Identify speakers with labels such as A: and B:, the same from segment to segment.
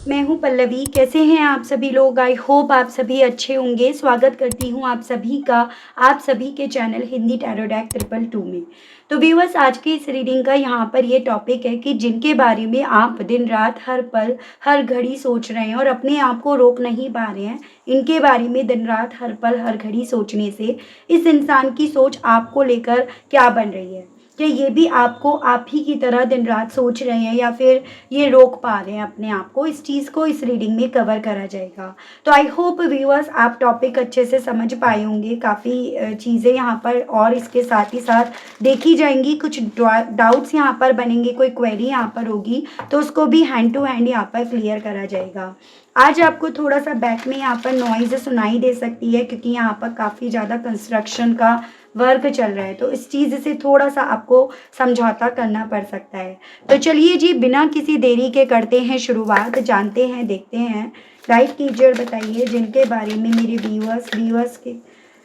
A: मैं हूँ पल्लवी। कैसे हैं आप सभी लोग? आई होप आप सभी अच्छे होंगे। स्वागत करती हूँ आप सभी का, आप सभी के चैनल हिंदी टैरो डेक 222 में। तो व्यूअर्स, आज की इस रीडिंग का यहाँ पर ये टॉपिक है कि जिनके बारे में आप दिन रात हर पल हर घड़ी सोच रहे हैं और अपने आप को रोक नहीं पा रहे हैं, इनके बारे में दिन रात हर पल हर घड़ी सोचने से इस इंसान की सोच आपको लेकर क्या बन रही है? क्या ये भी आपको आप ही की तरह दिन रात सोच रहे हैं या फिर ये रोक पा रहे हैं अपने आप को? इस चीज़ को इस रीडिंग में कवर करा जाएगा। तो आई होप व्यूअर्स आप टॉपिक अच्छे से समझ पाए होंगे। काफ़ी चीज़ें यहाँ पर और इसके साथ ही साथ देखी जाएंगी। कुछ डाउट्स यहाँ पर बनेंगे, कोई क्वेरी यहाँ पर होगी तो उसको भी हैंड टू हैंड यहाँ पर क्लियर करा जाएगा। आज आपको थोड़ा सा बैक में यहाँ पर नॉइज़ सुनाई दे सकती है क्योंकि यहाँ पर काफ़ी ज़्यादा कंस्ट्रक्शन का वर्क चल रहा है, तो इस चीज़ से थोड़ा सा आपको समझौता करना पड़ सकता है। तो चलिए जी, बिना किसी देरी के करते हैं शुरुआत, जानते हैं, देखते हैं। गाइड कीजिए और बताइए जिनके बारे में मेरे व्यूअर्स के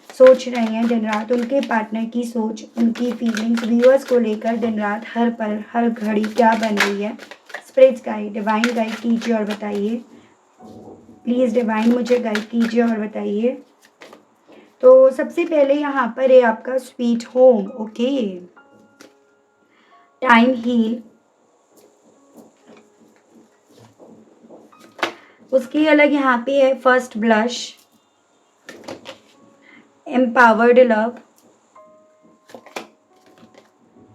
A: सोच रहे हैं दिन रात, उनके पार्टनर की सोच, उनकी फीलिंग्स व्यूअर्स को लेकर दिन रात हर पल हर घड़ी क्या बन रही है। स्पिरिट्स गाइड, डिवाइन गाइड कीजिए और बताइए। प्लीज़ डिवाइन मुझे गाइड कीजिए और बताइए। तो सबसे पहले यहाँ पर है आपका sweet home. Okay, time heal. उसके अलग यहाँ पे है first blush, empowered love,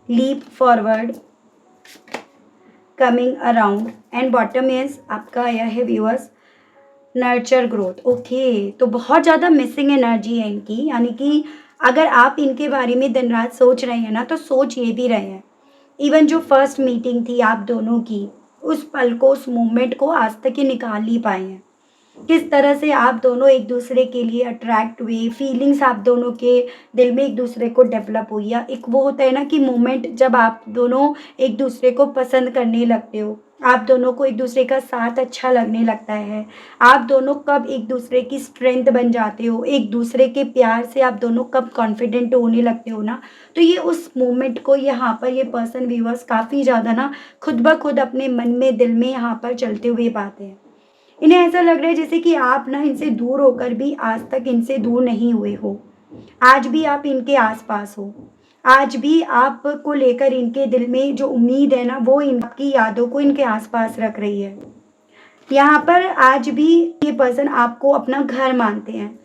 A: leap forward, coming around and bottom is आपका आया है व्यूअर्स नर्चर ग्रोथ। ओके, तो बहुत ज़्यादा मिसिंग एनर्जी है इनकी, यानी कि अगर आप इनके बारे में दिन रात सोच रहे हैं ना तो सोच ये भी रहे हैं। इवन जो फर्स्ट मीटिंग थी आप दोनों की, उस पल को, उस मोमेंट को आज तक ये निकाल नहीं पाए हैं। किस तरह से आप दोनों एक दूसरे के लिए अट्रैक्ट हुए, फीलिंग्स आप दोनों के दिल में एक दूसरे को डेवलप हुई, या एक वो होता है ना कि मोमेंट जब आप दोनों एक दूसरे को पसंद करने लगते हो, आप दोनों को एक दूसरे का साथ अच्छा लगने लगता है, आप दोनों कब एक दूसरे की स्ट्रेंथ बन जाते हो, एक दूसरे के प्यार से आप दोनों कब कॉन्फिडेंट होने लगते हो ना, तो ये उस मोमेंट को यहाँ पर ये पर्सन व्यूअर्स काफ़ी ज़्यादा ना खुद ब खुद अपने मन में, दिल में यहाँ पर चलते हुए पाते हैं। इन्हें ऐसा लग रहा है जैसे कि आप ना इनसे दूर होकर भी आज तक इनसे दूर नहीं हुए हो। आज भी आप इनके आसपास हो। आज भी आपको लेकर इनके दिल में जो उम्मीद है ना, वो इनकी यादों को इनके आसपास रख रही है। यहाँ पर आज भी ये पर्सन आपको अपना घर मानते हैं।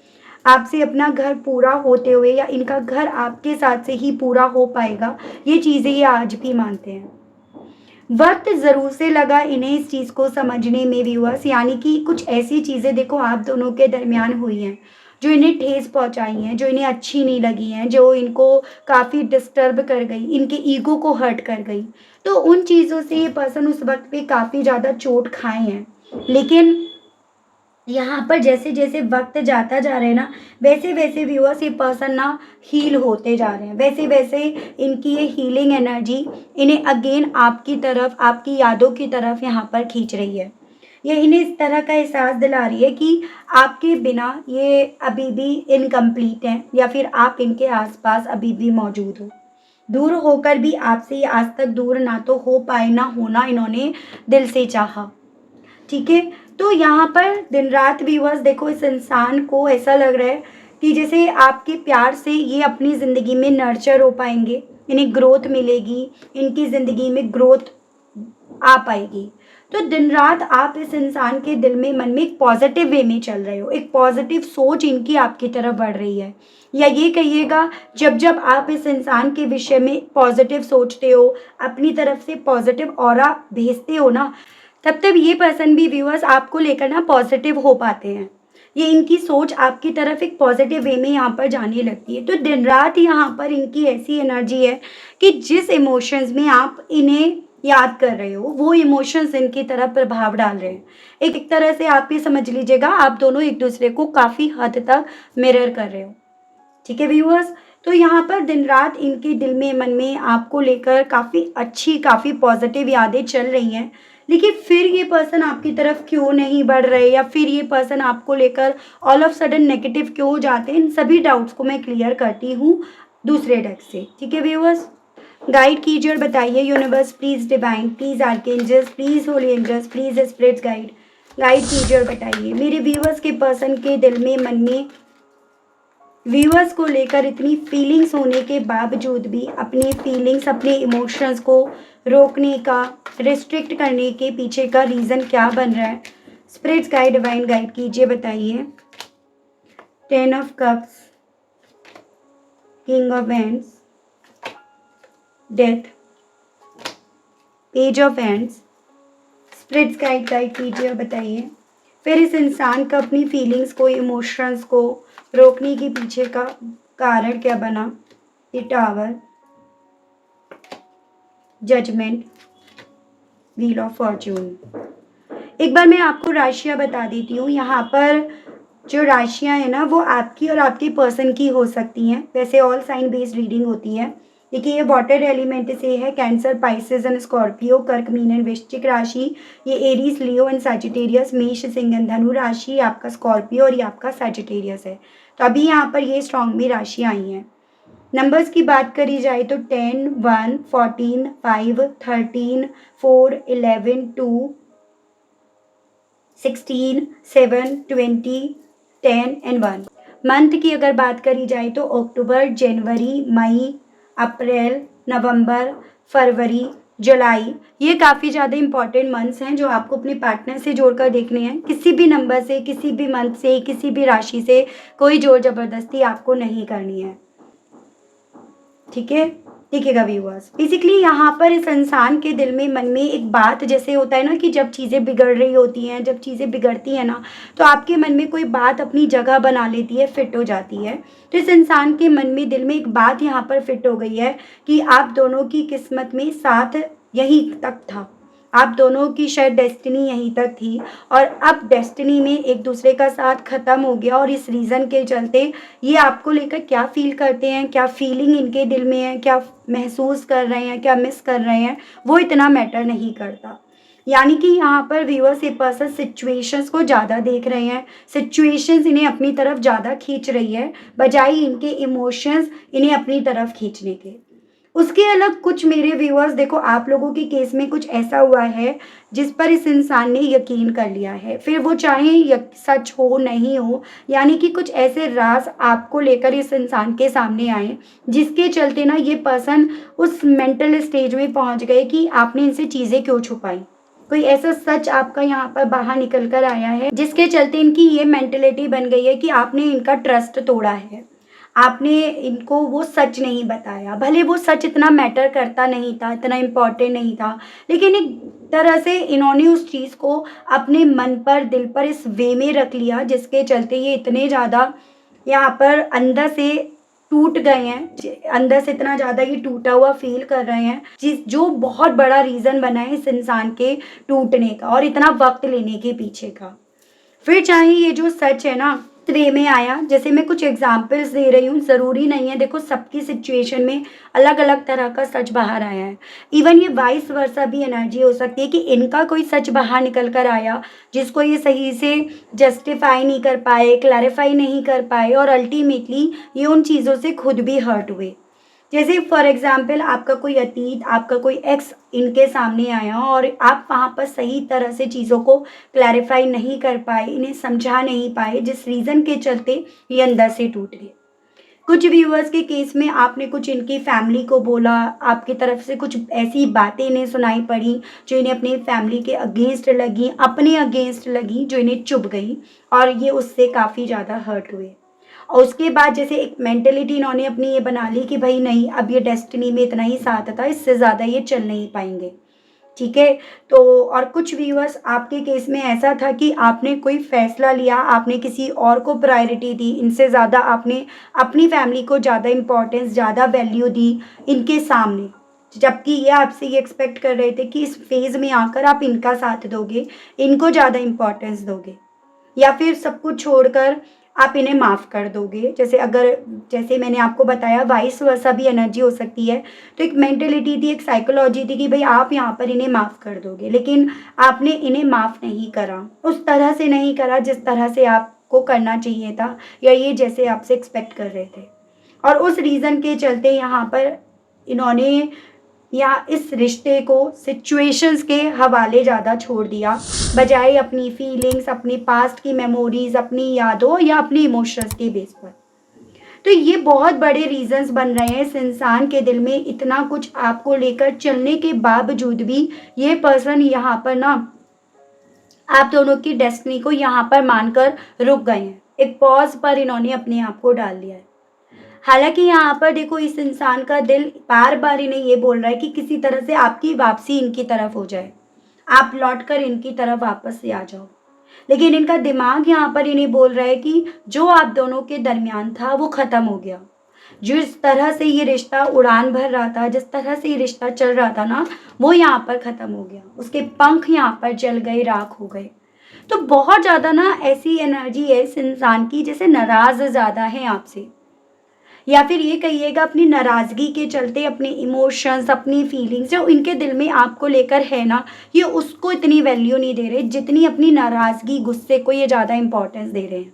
A: आपसे अपना घर पूरा होते हुए या इनका घर आपके साथ से ही पूरा हो पाएगा, ये चीज़ें ये आज भी मानते हैं। वक्त ज़रूर से लगा इन्हें इस चीज़ को समझने में व्यूअर्स, यानी कि कुछ ऐसी चीज़ें देखो आप दोनों के दरमियान हुई हैं जो इन्हें ठेस पहुंचाई हैं, जो इन्हें अच्छी नहीं लगी हैं, जो इनको काफ़ी डिस्टर्ब कर गई, इनके ईगो को हर्ट कर गई। तो उन चीज़ों से ये पर्सन उस वक्त पे काफ़ी ज़्यादा चोट खाए हैं। लेकिन यहाँ पर जैसे जैसे वक्त जाता जा रहा है ना, वैसे वैसे व्यूअर्स ये पर्सन ना हील होते जा रहे हैं, वैसे वैसे इनकी ये हीलिंग एनर्जी इन्हें अगेन आपकी तरफ, आपकी यादों की तरफ यहाँ पर खींच रही है। ये इन्हें इस तरह का एहसास दिला रही है कि आपके बिना ये अभी भी इनकम्प्लीट हैं, या फिर आप इनके आसपास अभी भी मौजूद हो। दूर होकर भी आपसे ये आज तक दूर ना तो हो पाए, ना होना इन्होंने दिल से चाहा। ठीक है, तो यहाँ पर दिन रात व्यूअर्स देखो, इस इंसान को ऐसा लग रहा है कि जैसे आपके प्यार से ये अपनी ज़िंदगी में नर्चर हो पाएंगे, इन्हें ग्रोथ मिलेगी, इनकी ज़िंदगी में ग्रोथ आ पाएगी। तो दिन रात आप इस इंसान के दिल में, मन में एक पॉजिटिव वे में चल रहे हो, एक पॉजिटिव सोच इनकी आपकी तरफ बढ़ रही है। या ये कहिएगा, जब जब आप इस इंसान के विषय में पॉजिटिव सोचते हो, अपनी तरफ से पॉजिटिव ऑरा भेजते हो ना, तब तब ये पर्सन भी व्यूअर्स आपको लेकर ना पॉजिटिव हो पाते हैं। ये इनकी सोच आपकी तरफ एक पॉजिटिव वे में यहाँ पर जाने लगती है। तो दिन रात यहाँ पर इनकी ऐसी एनर्जी है कि जिस इमोशंस में आप इन्हें याद कर रहे हो, वो इमोशंस इनकी तरफ प्रभाव डाल रहे हैं। एक तरह से आप ये समझ लीजिएगा, आप दोनों एक दूसरे को काफ़ी हद तक मिरर कर रहे हो। ठीक है व्यूअर्स, तो यहाँ पर दिन रात इनके दिल में, मन में आपको लेकर काफ़ी अच्छी, काफ़ी पॉजिटिव यादें चल रही हैं। लेकिन फिर ये पर्सन आपकी तरफ क्यों नहीं बढ़ रहे, या फिर ये पर्सन आपको लेकर ऑल ऑफ सडन नेगेटिव क्यों हो जाते हैं, इन सभी डाउट्स को मैं क्लियर करती हूँ दूसरे डेक से। ठीक है व्यूअर्स, गाइड कीजिए और बताइए universe, please divine, please archangels, please holy angels, please spirits guide, guide कीजिए और बताइए मेरे व्यूअर्स के पर्सन के दिल में, मन में व्यूअर्स को लेकर इतनी फीलिंग्स होने के बावजूद भी अपनी फीलिंग्स, अपने इमोशंस को रोकने का, रिस्ट्रिक्ट करने के पीछे का रीज़न क्या बन रहा है? स्पिरिट्स गाइड, डिवाइन गाइड कीजिए, बताइए। 10 of cups, king of hands, death, page of hands. Spirits guide कीजिए और बताइए फिर इस इंसान का अपनी फीलिंग्स को, इमोशंस को रोकने के पीछे का कारण क्या बना? The tower, judgement, wheel of fortune. एक बार मैं आपको राशियां बता देती हूँ। यहाँ पर जो राशियां हैं ना, वो आपकी और आपके पर्सन की हो सकती हैं। वैसे ऑल साइन बेस्ड रीडिंग होती है। देखिए, ये वाटर एलिमेंट से है। कैंसर, पाइसेस एंड स्कॉर्पियो, कर्क, मीन एंड वृश्चिक राशि। ये एरीज, लियो एंड सैजिटेरियस, मेष, सिंह एंड धनु राशि। आपका स्कॉर्पियो और ये आपका सैजिटेरियस है। तो अभी यहाँ पर ये स्ट्रॉन्ग में राशियाँ आई हैं। नंबर्स की बात करी जाए तो 10, 1, 14, 5, 13, 4, 11, 2, 16, 7, 20, 10 एंड 1। मंथ की अगर बात करी जाए तो अक्टूबर, जनवरी, मई, अप्रैल, नवंबर, फरवरी, जुलाई। ये काफ़ी ज़्यादा इंपॉर्टेंट मंथ्स हैं जो आपको अपने पार्टनर से जोड़कर देखने हैं। किसी भी नंबर से, किसी भी मंथ से, किसी भी राशि से कोई जोर ज़बरदस्ती आपको नहीं करनी है। ठीक है, देखिएगा व्यूअर्स, बेसिकली यहाँ पर इस इंसान के दिल में, मन में एक बात, जैसे होता है ना कि जब चीज़ें बिगड़ रही होती हैं, जब चीज़ें बिगड़ती हैं ना, तो आपके मन में कोई बात अपनी जगह बना लेती है, फिट हो जाती है। तो इस इंसान के मन में, दिल में एक बात यहाँ पर फिट हो गई है कि आप दोनों की किस्मत में साथ यहीं तक था। आप दोनों की शायद डेस्टिनी यहीं तक थी और अब डेस्टिनी में एक दूसरे का साथ ख़त्म हो गया। और इस रीज़न के चलते ये आपको लेकर क्या फील करते हैं, क्या फीलिंग इनके दिल में है, क्या महसूस कर रहे हैं, क्या मिस कर रहे हैं, वो इतना मैटर नहीं करता। यानी कि यहाँ पर व्यूअर्स, ये पर्सन सिचुएशंस को ज़्यादा देख रहे हैं। सिचुएशंस इन्हें अपनी तरफ ज़्यादा खींच रही है बजाय इनके इमोशंस इन्हें अपनी तरफ खींचने के। उसके अलग कुछ मेरे व्यूअर्स, देखो आप लोगों के केस में कुछ ऐसा हुआ है जिस पर इस इंसान ने यकीन कर लिया है, फिर वो चाहे सच हो नहीं हो। यानी कि कुछ ऐसे राज आपको लेकर इस इंसान के सामने आए जिसके चलते ना ये पर्सन उस मेंटल स्टेज में पहुंच गए कि आपने इनसे चीज़ें क्यों छुपाई। कोई ऐसा सच आपका यहाँ पर बाहर निकल कर आया है जिसके चलते इनकी ये मेंटेलिटी बन गई है कि आपने इनका ट्रस्ट तोड़ा है, आपने इनको वो सच नहीं बताया। भले वो सच इतना मैटर करता नहीं था, इतना इम्पोर्टेंट नहीं था, लेकिन एक तरह से इन्होंने उस चीज़ को अपने मन पर, दिल पर इस वे में रख लिया जिसके चलते ये इतने ज़्यादा यहाँ पर अंदर से टूट गए हैं। अंदर से इतना ज़्यादा ये टूटा हुआ फील कर रहे हैं, जो बहुत बड़ा रीज़न बना है इस इंसान के टूटने का और इतना वक्त लेने के पीछे का। फिर चाहे ये जो सच है ना वे में आया, जैसे मैं कुछ एग्जाम्पल्स दे रही हूँ, ज़रूरी नहीं है, देखो सबकी सिचुएशन में अलग अलग तरह का सच बाहर आया है। इवन ये वाइस वर्सा भी एनर्जी हो सकती है कि इनका कोई सच बाहर निकल कर आया जिसको ये सही से जस्टिफाई नहीं कर पाए, क्लैरिफाई नहीं कर पाए और अल्टीमेटली ये उन चीज़ों से खुद भी हर्ट हुए। जैसे फॉर एग्जाम्पल आपका कोई अतीत, आपका कोई एक्स इनके सामने आया और आप वहाँ पर सही तरह से चीज़ों को क्लैरिफाई नहीं कर पाए, इन्हें समझा नहीं पाए, जिस रीज़न के चलते ये अंदर से टूट गए। कुछ व्यूअर्स के केस में आपने कुछ इनकी फैमिली को बोला, आपकी तरफ से कुछ ऐसी बातें इन्हें सुनाई पड़ी जो इन्हें अपनी फैमिली के अगेंस्ट लगी, अपने अगेंस्ट लगी, जो इन्हें चुभ गई और ये उससे काफ़ी ज़्यादा हर्ट हुए। और उसके बाद जैसे एक मेंटेलिटी इन्होंने अपनी ये बना ली कि भाई नहीं, अब ये डेस्टिनी में इतना ही साथ था, इससे ज़्यादा ये चल नहीं पाएंगे। ठीक है, तो और कुछ व्यूअर्स आपके केस में ऐसा था कि आपने कोई फैसला लिया, आपने किसी और को प्रायोरिटी दी, इनसे ज़्यादा आपने अपनी फैमिली को ज़्यादा इंपॉर्टेंस, ज़्यादा वैल्यू दी इनके सामने, जबकि ये आपसे ये एक्सपेक्ट कर रहे थे कि इस फेज़ में आकर आप इनका साथ दोगे, इनको ज़्यादा इंपॉर्टेंस दोगे या फिर सब कुछ छोड़कर आप इन्हें माफ़ कर दोगे। जैसे मैंने आपको बताया वाइस वर्सा भी एनर्जी हो सकती है। तो एक मेंटेलिटी थी, एक साइकोलॉजी थी कि भाई आप यहाँ पर इन्हें माफ़ कर दोगे, लेकिन आपने इन्हें माफ़ नहीं करा, उस तरह से नहीं करा जिस तरह से आपको करना चाहिए था या ये जैसे आपसे एक्सपेक्ट कर रहे थे। और उस रीज़न के चलते यहाँ पर इन्होंने या इस रिश्ते को सिचुएशंस के हवाले ज़्यादा छोड़ दिया, बजाय अपनी फीलिंग्स, अपनी पास्ट की मेमोरीज, अपनी यादों या अपनी इमोशंस के बेस पर। तो ये बहुत बड़े रीजंस बन रहे हैं इस इंसान के दिल में, इतना कुछ आपको लेकर चलने के बावजूद भी ये पर्सन यहाँ पर ना आप दोनों की डेस्टिनी को यहाँ पर मानकर रुक गए हैं। एक पॉज पर इन्होंने अपने आप को डाल लिया है। हालांकि यहाँ पर देखो, इस इंसान का दिल बार बार इन्हें ये बोल रहा है कि किसी तरह से आपकी वापसी इनकी तरफ हो जाए, आप लौट कर इनकी तरफ वापस से आ जाओ। लेकिन इनका दिमाग यहाँ पर इन्हें बोल रहा है कि जो आप दोनों के दरमियान था वो खत्म हो गया। जिस तरह से ये रिश्ता उड़ान भर रहा था, जिस तरह से ये रिश्ता चल रहा था ना, वो यहाँ पर खत्म हो गया। उसके पंख यहाँ पर जल गए, राख हो गए। तो बहुत ज़्यादा ना ऐसी एनर्जी है इस इंसान की, जैसे नाराज़ ज़्यादा है आपसे, या फिर ये कहिएगा अपनी नाराज़गी के चलते अपने इमोशंस, अपनी फीलिंग्स जो इनके दिल में आपको लेकर है ना, ये उसको इतनी वैल्यू नहीं दे रहे जितनी अपनी नाराज़गी, गुस्से को ये ज़्यादा इंपॉर्टेंस दे रहे हैं।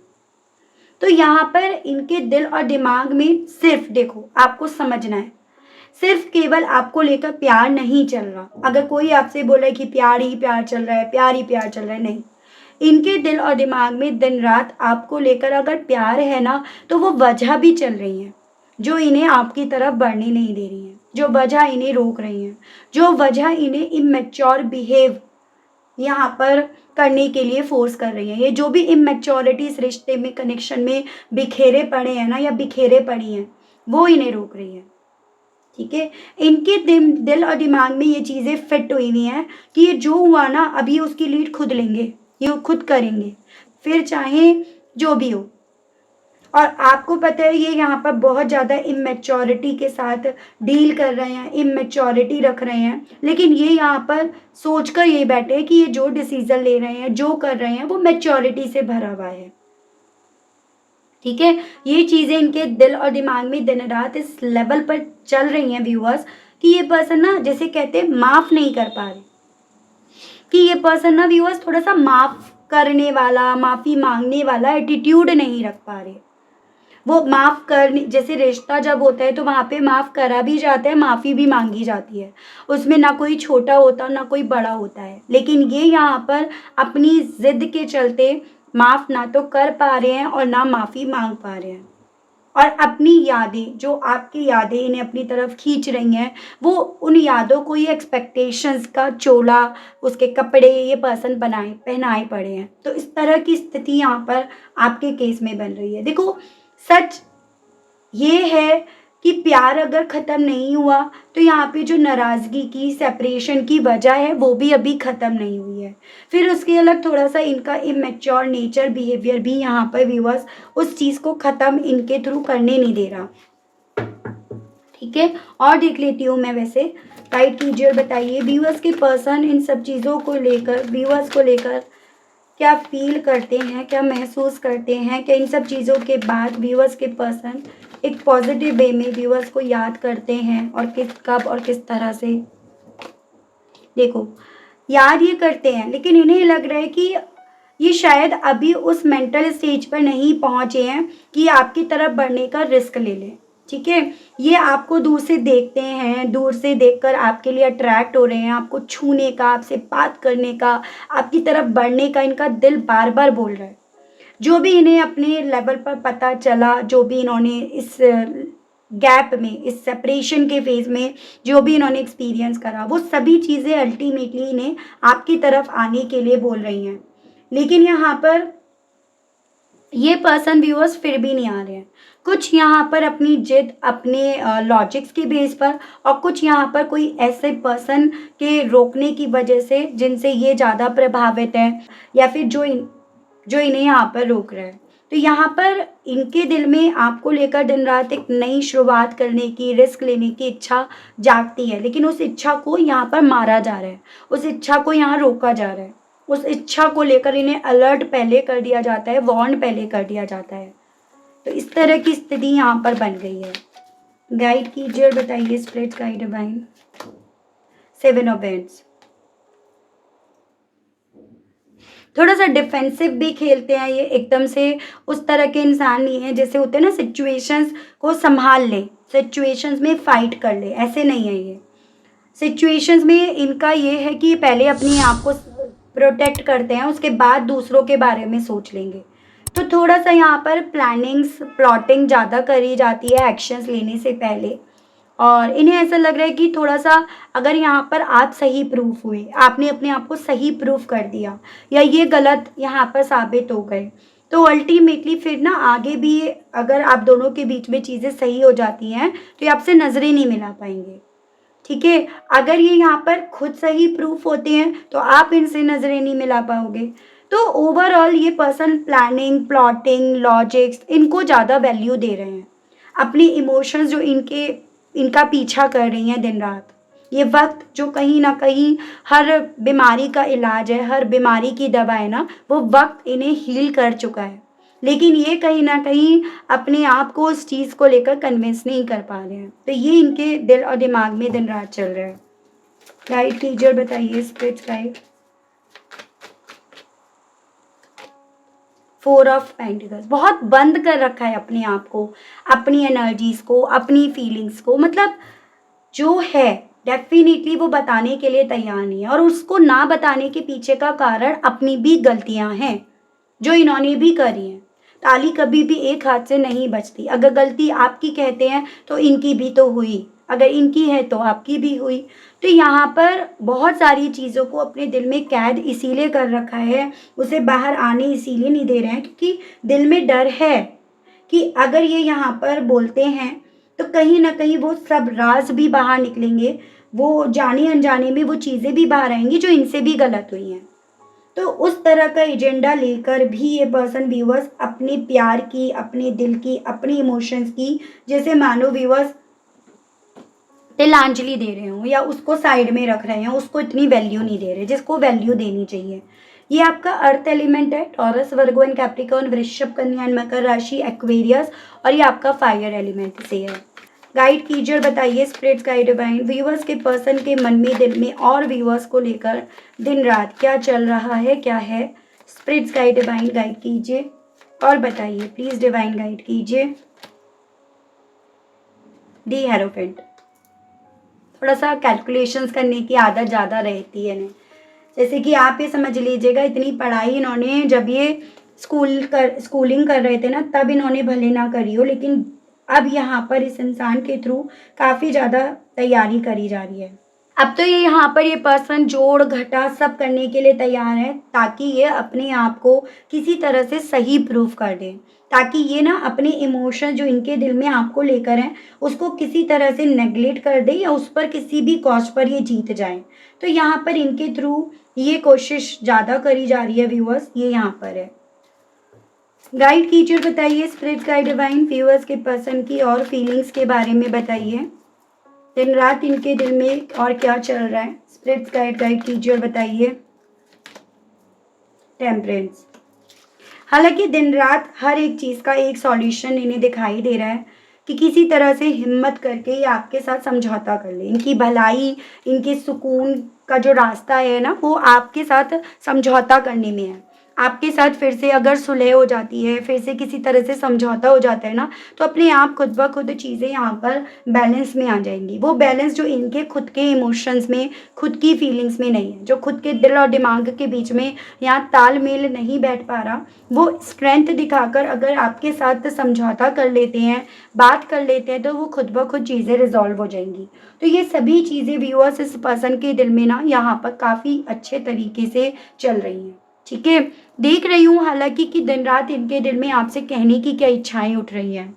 A: तो यहाँ पर इनके दिल और दिमाग में सिर्फ, देखो आपको समझना है, सिर्फ केवल आपको लेकर प्यार नहीं चल रहा। अगर कोई आपसे बोले कि प्यार ही प्यार चल रहा है, प्यार ही प्यार चल रहा है, नहीं। इनके दिल और दिमाग में दिन रात आपको लेकर अगर प्यार है ना, तो वो वजह भी चल रही है जो इन्हें आपकी तरफ बढ़ने नहीं दे रही है, जो वजह इन्हें रोक रही है, जो वजह इन्हें इमेच्योर बिहेव यहाँ पर करने के लिए फोर्स कर रही है। ये जो भी इमेच्योरिटी इस रिश्ते में, कनेक्शन में बिखेरे पड़े हैं ना, या बिखेरे पड़ी हैं, वो इन्हें रोक रही है। ठीक है, इनके दिल और दिमाग में ये चीज़ें फिट हुई हुई हैं कि ये जो हुआ ना, अभी उसकी लीड खुद लेंगे, ये खुद करेंगे, फिर चाहे जो भी हो। और आपको पता है ये यहाँ पर बहुत ज़्यादा इमेच्योरिटी के साथ डील कर रहे हैं, इमेच्योरिटी रख रहे हैं, लेकिन ये यहाँ पर सोच कर ये बैठे हैं कि ये जो डिसीजन ले रहे हैं, जो कर रहे हैं, वो मैच्योरिटी से भरा हुआ है। ठीक है, ये चीज़ें इनके दिल और दिमाग में दिन रात इस लेवल पर चल रही हैं व्यूअर्स, कि ये पर्सन ना, जैसे कहते हैं, माफ़ नहीं कर पा रहे, कि ये पर्सन ना व्यूअर्स थोड़ा सा माफ़ करने वाला, माफ़ी मांगने वाला एटीट्यूड नहीं रख पा रहे। वो माफ़ करने, जैसे रिश्ता जब होता है तो वहाँ पे माफ़ करा भी जाता है, माफ़ी भी मांगी जाती है, उसमें ना कोई छोटा होता ना कोई बड़ा होता है। लेकिन ये यहाँ पर अपनी ज़िद के चलते माफ़ ना तो कर पा रहे हैं और ना माफ़ी मांग पा रहे हैं। और अपनी यादें, जो आपकी यादें इन्हें अपनी तरफ खींच रही हैं, वो उन यादों को ये एक्सपेक्टेशंस का चोला, उसके कपड़े ये पर्सन पहनाए पड़े हैं। तो इस तरह की स्थिति यहाँ पर आपके केस में बन रही है। देखो, सच ये है कि प्यार अगर ख़त्म नहीं हुआ तो यहाँ पे जो नाराज़गी की, सेपरेशन की वजह है, वो भी अभी ख़त्म नहीं हुई है। फिर उसके अलग थोड़ा सा इनका इमेच्योर नेचर, बिहेवियर भी यहाँ पर व्यूअर्स उस चीज़ को ख़त्म इनके थ्रू करने नहीं दे रहा। ठीक है, और देख लेती हूँ मैं, वैसे गाइड कीजिए और बताइए व्यूअर्स के पर्सन इन सब चीज़ों को लेकर, व्यूअर्स को लेकर क्या फील करते हैं, क्या महसूस करते हैं, क्या इन सब चीज़ों के बाद व्यूअर्स के पर्सन एक पॉजिटिव वे में व्यूअर्स को याद करते हैं, और कब और किस तरह से। देखो, याद ये करते हैं, लेकिन इन्हें लग रहा है कि ये शायद अभी उस मेंटल स्टेज पर नहीं पहुंचे हैं कि आपकी तरफ बढ़ने का रिस्क ले लें। ठीक है, ये आपको दूर से देखते हैं, दूर से देखकर आपके लिए अट्रैक्ट हो रहे हैं, आपको छूने का, आपसे बात करने का, आपकी तरफ बढ़ने का इनका दिल बार बार बोल रहा है। जो भी इन्हें अपने लेवल पर पता चला, जो भी इन्होंने इस गैप में, इस सेपरेशन के फेज में जो भी इन्होंने एक्सपीरियंस करा, वो सभी चीज़ें अल्टीमेटली इन्हें आपकी तरफ आने के लिए बोल रही हैं। लेकिन यहाँ पर ये पर्सन व्यूअर्स फिर भी नहीं आ रहे हैं। कुछ यहाँ पर अपनी जिद, अपने लॉजिक्स के बेस पर, और कुछ यहाँ पर कोई ऐसे पर्सन के रोकने की वजह से जिनसे ये ज़्यादा प्रभावित हैं, या फिर जो इन्हें यहाँ पर रोक रहा है। तो यहाँ पर इनके दिल में आपको लेकर दिन रात एक नई शुरुआत करने की, रिस्क लेने की इच्छा जागती है, लेकिन उस इच्छा को यहाँ पर मारा जा रहा है, उस इच्छा को यहाँ रोका जा रहा है, उस इच्छा को लेकर इन्हें अलर्ट पहले कर दिया जाता है, वार्न पहले कर दिया जाता है। तो इस तरह की स्थिति यहाँ पर बन गई है। गाइड कीजिए और बताइए spirit guide divine. 7 of wands, थोड़ा सा डिफेंसिव भी खेलते हैं ये, एकदम से उस तरह के इंसान नहीं है जैसे होते हैं ना, सिचुएशंस को संभाल ले, सिचुएशंस में फाइट कर ले, ऐसे नहीं है ये। सिचुएशंस में इनका ये है कि पहले अपने आप को प्रोटेक्ट करते हैं, उसके बाद दूसरों के बारे में सोच लेंगे। तो थोड़ा सा यहाँ पर प्लानिंग्स प्लॉटिंग ज़्यादा करी जाती है एक्शंस लेने से पहले, और इन्हें ऐसा लग रहा है कि थोड़ा सा अगर यहाँ पर आप सही प्रूफ हुए, आपने अपने आप को सही प्रूफ कर दिया या ये गलत यहाँ पर साबित हो गए, तो अल्टीमेटली फिर ना आगे भी अगर आप दोनों के बीच में चीज़ें सही हो जाती हैं तो ये आपसे नज़रें नहीं मिला पाएंगे। ठीक है, अगर ये यहाँ पर खुद सही प्रूफ होते हैं तो आप इनसे नज़रें नहीं मिला पाओगे। तो ओवरऑल ये पर्सन प्लानिंग प्लॉटिंग लॉजिक्स इनको ज़्यादा वैल्यू दे रहे हैं, अपनी इमोशंस जो इनका पीछा कर रही हैं दिन रात। ये वक्त जो कहीं ना कहीं हर बीमारी का इलाज है, हर बीमारी की दवा है ना, वो वक्त इन्हें हील कर चुका है, लेकिन ये कहीं ना कहीं अपने आप को उस चीज़ को लेकर कन्विंस नहीं कर पा रहे हैं। तो ये इनके दिल और दिमाग में दिन रात चल रहा है। गाइड कीजिए और बताइए स्पिरिट्स गाइड। 4 ऑफ पेंटिकल्स, बहुत बंद कर रखा है अपने आप को, अपनी एनर्जीज को, अपनी फीलिंग्स को, मतलब जो है डेफिनेटली वो बताने के लिए तैयार नहीं है, और उसको ना बताने के पीछे का कारण अपनी भी गलतियां हैं जो इन्होंने भी करी हैं। ताली कभी भी एक हाथ से नहीं बचती, अगर गलती आपकी कहते हैं तो इनकी भी तो हुई, अगर इनकी है तो आपकी भी हुई। तो यहाँ पर बहुत सारी चीज़ों को अपने दिल में कैद इसीलिए कर रखा है, उसे बाहर आने इसीलिए नहीं दे रहे हैं क्योंकि दिल में डर है कि अगर ये यहाँ पर बोलते हैं तो कहीं ना कहीं वो सब राज भी बाहर निकलेंगे, वो जाने अनजाने में वो चीज़ें भी बाहर आएंगी जो इनसे भी गलत हुई हैं। तो उस तरह का एजेंडा लेकर भी ये पर्सन व्यूअर्स अपने प्यार की, अपने दिल की, अपनी इमोशंस की, जैसे मानो व्यूअर्स तिलांजलि दे रहे हों या उसको साइड में रख रहे हैं, उसको इतनी वैल्यू नहीं दे रहे जिसको वैल्यू देनी चाहिए। ये आपका अर्थ एलिमेंट है, टॉरस वर्गो एंड कैप्रिकॉर्न, वृषभ कन्या एंड मकर राशि एक्वेरियस, और ये आपका फायर एलिमेंट से है। गाइड कीजिए और बताइए स्पिरिट्स गाइड डिवाइन, व्यूअर्स के पर्सन के मन में, दिल में और व्यूअर्स को लेकर दिन रात क्या चल रहा है, क्या है। स्पिरिट्स गाइड डिवाइन गाइड कीजिए और बताइए प्लीज, डिवाइन गाइड कीजिए। दी हेरोफेंट, थोड़ा सा कैलकुलेशंस करने की आदत ज़्यादा रहती है ना, जैसे कि आप ये समझ लीजिएगा इतनी पढ़ाई इन्होंने जब ये स्कूलिंग कर रहे थे ना तब इन्होंने भले ना करी हो, लेकिन अब यहाँ पर इस इंसान के थ्रू काफ़ी ज़्यादा तैयारी करी जा रही है। अब तो ये यहाँ पर ये पर्सन जोड़ घटा सब करने के लिए तैयार है ताकि ये अपने आप को किसी तरह से सही प्रूफ कर दे, ताकि ये ना अपने इमोशन जो इनके दिल में आपको लेकर हैं उसको किसी तरह से नेगलेक्ट कर दे या उस पर किसी भी कॉस्ट पर ये जीत जाए। तो यहाँ पर इनके थ्रू ये कोशिश ज़्यादा करी जा रही है व्यूअर्स, ये यहाँ पर है। गाइड कीजिए बताइए स्पिरिट गाइड डिवाइन, व्यूअर्स के पर्सन की और फीलिंग्स के बारे में बताइए, दिन रात इनके दिल में और क्या चल रहा है। स्पिरिट गाइड कीजिए और बताइए। टेम्परेंस, हालांकि दिन रात हर एक चीज़ का एक सॉल्यूशन इन्हें दिखाई दे रहा है कि किसी तरह से हिम्मत करके ये आपके साथ समझौता कर ले, इनकी भलाई, इनके सुकून का जो रास्ता है ना वो आपके साथ समझौता करने में है। आपके साथ फिर से अगर सुलह हो जाती है, फिर से किसी तरह से समझौता हो जाता है ना, तो अपने आप खुद ब खुद चीज़ें यहाँ पर बैलेंस में आ जाएंगी। वो बैलेंस जो इनके खुद के इमोशंस में, खुद की फीलिंग्स में नहीं है, जो खुद के दिल और दिमाग के बीच में यहाँ तालमेल नहीं बैठ पा रहा, वो स्ट्रेंथ दिखाकर अगर आपके साथ समझौता कर लेते हैं, बात कर लेते हैं, तो वो खुद ब खुद चीज़ें रिजॉल्व हो जाएंगी। तो ये सभी चीज़ें व्यूअर्स इस पर्सन के दिल में ना यहाँ पर काफ़ी अच्छे तरीके से चल रही हैं। ठीक है, देख रही हूँ हालांकि कि दिन रात इनके दिल में आपसे कहने की क्या इच्छाएं उठ रही हैं।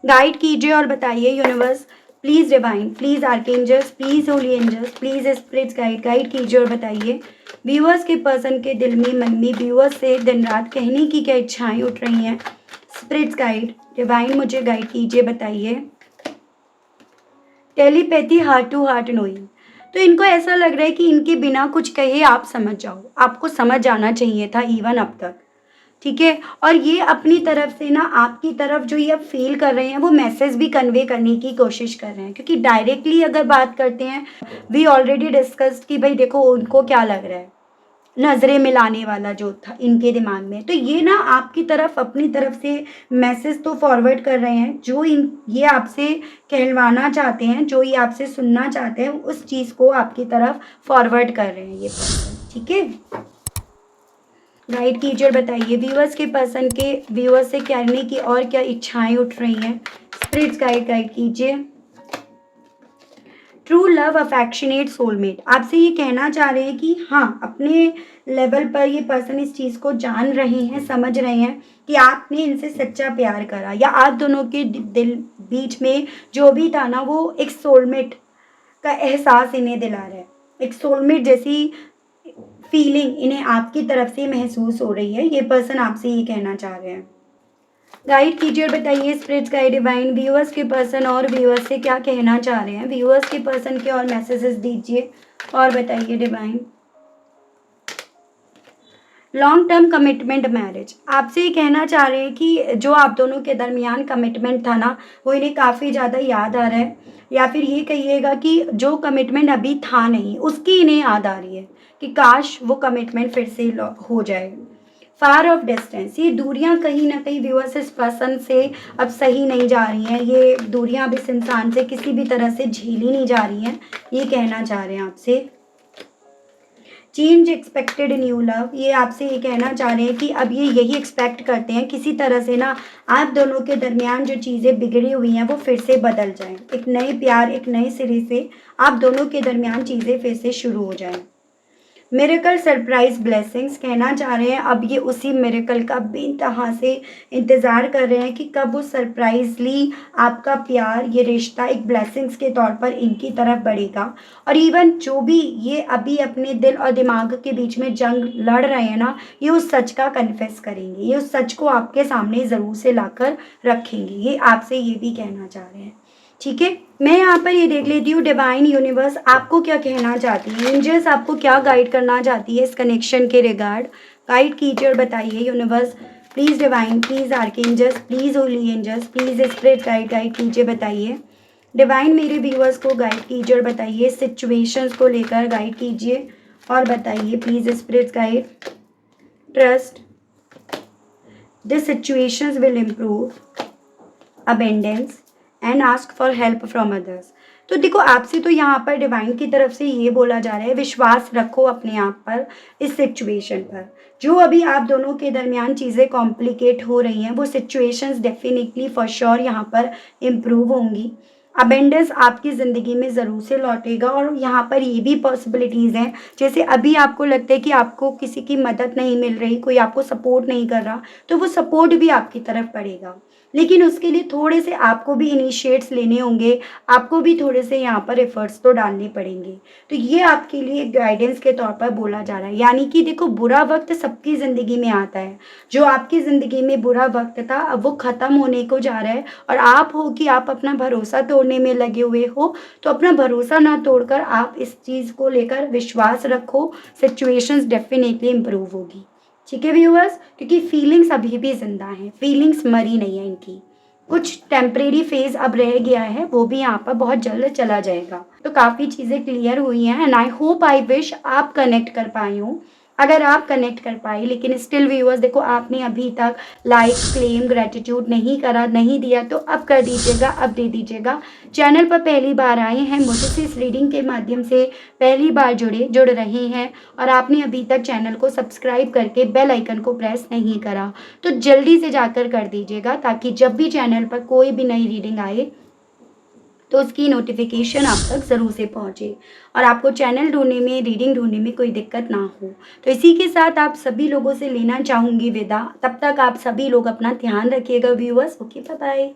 A: गाइड कीजिए और बताइए universe, please divine, please archangels, please holy angels, please spirits guide कीजिए और बताइए व्यूअर्स के पर्सन के दिल में, मन में व्यूअर्स से दिन रात कहने की क्या इच्छाएं उठ रही हैं। स्पिरिट्स गाइड डिवाइन मुझे गाइड कीजिए, बताइए। Telepathy, heart to heart knowing, तो इनको ऐसा लग रहा है कि इनके बिना कुछ कहे आप समझ जाओ, आपको समझ आना चाहिए था इवन अब तक। ठीक है, और ये अपनी तरफ से ना आपकी तरफ जो ये अब फील कर रहे हैं वो मैसेज भी कन्वे करने की कोशिश कर रहे हैं, क्योंकि डायरेक्टली अगर बात करते हैं वी ऑलरेडी डिस्कस्ड कि भाई देखो उनको क्या लग रहा है, नज़रें मिलाने वाला जो था इनके दिमाग में। तो ये ना आपकी तरफ अपनी तरफ से मैसेज तो फॉरवर्ड कर रहे हैं, जो इन ये आपसे कहलवाना चाहते हैं, जो ये आपसे सुनना चाहते हैं, उस चीज़ को आपकी तरफ फॉरवर्ड कर रहे हैं ये पर्सन, ठीक है? गाइड कीजिए और बताइए व्यूअर्स से कहने की और क्या इच्छाएं उठ रही हैं? स्पिरिट्स गाइड कीजिए। ट्रू लव अफेक्शनेट सोलमेट, आपसे ये कहना चाह रहे हैं कि हाँ, अपने लेवल पर ये पर्सन इस चीज़ को जान रहे हैं, समझ रहे हैं कि आपने इनसे सच्चा प्यार करा, या आप दोनों के दिल बीच में जो भी था ना, वो एक सोलमेट का एहसास इन्हें दिला रहा है। एक सोलमेट जैसी फीलिंग इन्हें आपकी तरफ से महसूस हो रही है। ये पर्सन आपसे ये कहना चाह रहे हैं। गाइड कीजिए और बताइए स्पिरिट्स गाइड डिवाइन, व्यूअर्स के पर्सन और व्यूअर्स से क्या कहना चाह रहे हैं? व्यूअर्स के पर्सन के और मैसेजेस दीजिए और बताइए divine. Long term commitment marriage, आपसे ये कहना चाह रहे हैं कि जो आप दोनों के दरमियान कमिटमेंट था ना, वो इन्हें काफ़ी ज़्यादा याद आ रहा है, या फिर ये कहिएगा कि जो कमिटमेंट अभी था नहीं, उसकी इन्हें याद आ रही है कि काश वो कमिटमेंट फिर से हो जाए। फार ऑफ डिस्टेंस, ये दूरियां कहीं ना कहीं व्यूअर्स इस पर्सन से अब सही नहीं जा रही हैं। ये दूरियां अब इस इंसान से किसी भी तरह से झेली नहीं जा रही हैं, ये कहना चाह रहे हैं आपसे। चेंज एक्सपेक्टेड न्यू लव, ये आपसे ये कहना चाह रहे हैं कि अब ये यही एक्सपेक्ट करते हैं किसी तरह से ना आप दोनों के दरमियान जो चीज़ें बिगड़ी हुई हैं वो फिर से बदल जाएं, एक नए प्यार, एक नए सिरे से आप दोनों के दरमियान चीज़ें फिर से शुरू हो जाएं। मिरेकल सरप्राइज ब्लेसिंग्स, कहना चाह रहे हैं अब ये उसी मिरेकल का बेतहा से इंतज़ार कर रहे हैं कि कब वो सरप्राइजली आपका प्यार, ये रिश्ता एक ब्लेसिंग्स के तौर पर इनकी तरफ बढ़ेगा। और इवन जो भी ये अभी अपने दिल और दिमाग के बीच में जंग लड़ रहे हैं ना, ये उस सच का कन्फेस करेंगे, ये उस सच को आपके सामने ज़रूर से लाकर रखेंगे। ये आपसे ये भी कहना चाह रहे हैं, ठीक है? मैं यहाँ पर ये देख लेती हूँ डिवाइन यूनिवर्स आपको क्या कहना चाहती है, एंजल्स आपको क्या गाइड करना चाहती है इस कनेक्शन के रिगार्ड। गाइड कीजिए और बताइए universe, please divine, please archangels, please holy angels, please spirit guide कीजिए, बताइए डिवाइन मेरे व्यूअर्स को गाइड कीजिए और बताइए सिचुएशंस को लेकर गाइड कीजिए और बताइए please spirit guide. Trust this situations will improve abundance and ask for help from others. तो देखो आपसे तो यहाँ पर डिवाइन की तरफ से ये बोला जा रहा है, विश्वास रखो अपने आप पर, इस सिचुएशन पर। जो अभी आप दोनों के दरमियान चीज़ें कॉम्प्लिकेट हो रही हैं, वो सिचुएशंस डेफिनेटली फॉर श्योर यहाँ पर इम्प्रूव होंगी। अबेंडेंस आपकी ज़िंदगी में ज़रूर से लौटेगा। और यहाँ पर ये भी पॉसिबिलिटीज़ हैं, जैसे अभी आपको लगता है कि आपको किसी की मदद नहीं मिल रही, कोई आपको सपोर्ट नहीं कर रहा, तो वो सपोर्ट भी आपकी तरफ पड़ेगा। लेकिन उसके लिए थोड़े से आपको भी इनिशिएट्स लेने होंगे, आपको भी थोड़े से यहाँ पर एफर्ट्स तो डालने पड़ेंगे। तो ये आपके लिए गाइडेंस के तौर पर बोला जा रहा है। यानी कि देखो, बुरा वक्त सबकी ज़िंदगी में आता है। जो आपकी ज़िंदगी में बुरा वक्त था अब वो ख़त्म होने को जा रहा है, और आप हो कि आप अपना भरोसा तोड़ने में लगे हुए हो, तो अपना भरोसा ना तोड़कर आप इस चीज़ को लेकर विश्वास रखो, सिचुएशंस डेफिनेटली इम्प्रूव होगी। ठीक है व्यूअर्स, क्योंकि फीलिंग्स अभी भी जिंदा हैं, फीलिंग्स मरी नहीं है इनकी। कुछ टेम्परेरी फेज अब रह गया है, वो भी यहाँ पर बहुत जल्द चला जाएगा। तो काफ़ी चीज़ें क्लियर हुई हैं and I hope, I wish आप कनेक्ट कर पाए हो। अगर आप कनेक्ट कर पाए, लेकिन स्टिल व्यूअर्स देखो, आपने अभी तक लाइक, क्लेम, ग्रेटिट्यूड नहीं करा, नहीं दिया, तो अब कर दीजिएगा, अब दे दीजिएगा। चैनल पर पहली बार आए हैं, मुझसे इस रीडिंग के माध्यम से पहली बार जुड़ रहे हैं और आपने अभी तक चैनल को सब्सक्राइब करके बेल आइकन को प्रेस नहीं करा, तो जल्दी से जाकर कर दीजिएगा, ताकि जब भी चैनल पर कोई भी नई रीडिंग आए तो उसकी नोटिफिकेशन आप तक ज़रूर से पहुँचे और आपको चैनल ढूंढने में, रीडिंग ढूंढने में कोई दिक्कत ना हो। तो इसी के साथ आप सभी लोगों से लेना चाहूँगी विदा। तब तक आप सभी लोग अपना ध्यान रखिएगा व्यूअर्स। Okay, bye bye.